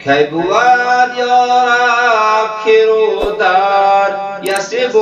کی بود یارب که رو در یثرب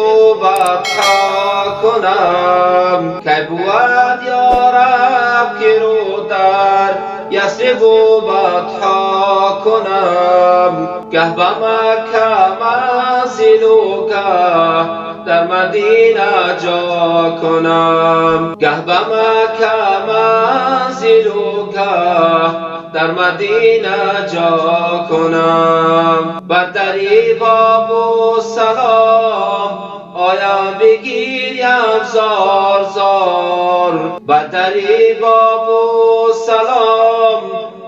بطحا کنم، کی بود یارب که رو در یثرب بطحا کنم. گه به مکه منزل و گه در مدینه جا کنم، گه به مکه منزل و گه در مدینه جا کنم. بر دری باب و سلام آیم بگیریم زار زار، بر دری باب و سلام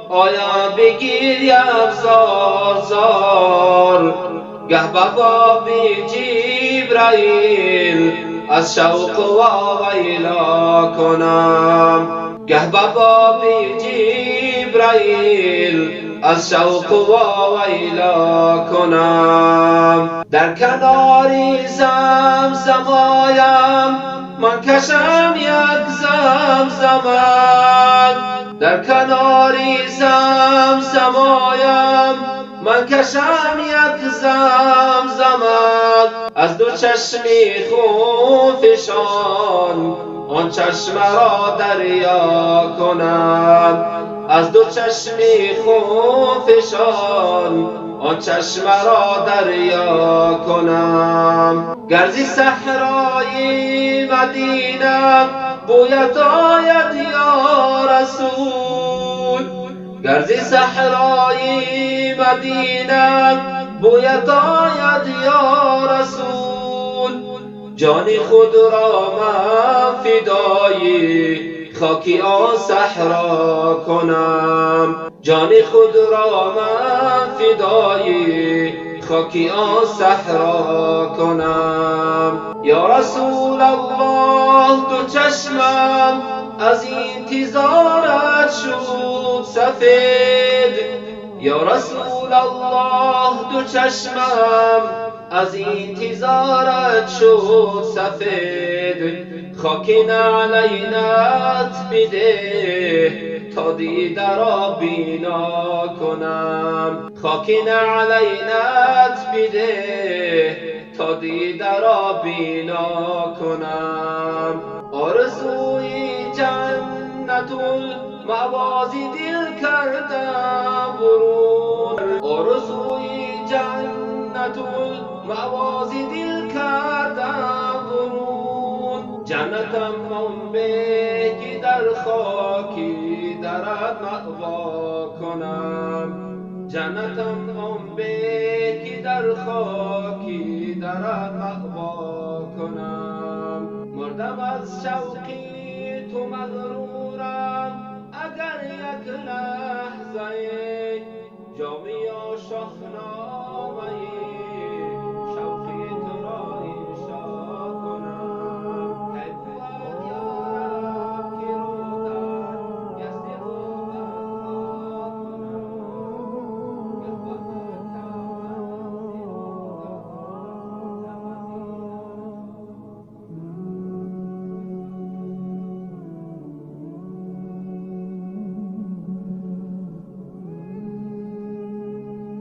آیم بگیریم زار زار. گه به باب جبرائیل از شوق و ویلا کنم، گه به باب جبرائیل از شوق و ویلا کنم. در کنار زمزم آیم من کشم یک زمزمک، در کنار زمزم آیم من کشم یک زمزمک. از دو چشم خونفشان آن چشم را دریا کنم، از دو چشم خونفشان آن چشم را دریا کنم. گر ز صحرای مدینه بویت آید یا رسول، گر ز صحرای مدینه بویت آید یا رسول. جان خود را من فدای خاکی آن صحرا کنم، جان خود را من فدای خاکی آن صحرا کنم. یا رسول الله دو چشمم از انتظارت شد سفید، یا رسول الله دو چشمم از انتظارت شد سفید. خاک نعلینت بده تا دیده را بینا کنم، خاک نعلینت بده تا دیده را بینا کنم. آرزوی جنت المأوا دل کردم برون، آرزوی جنت المأوا دل کردم برون. جنتم آن به که در خاکی درت مأوا کنم، جنتم آن به که در خاکی درت مأوا کنم. مردم از شوقی تو مغرورم اگر یک لحظه جام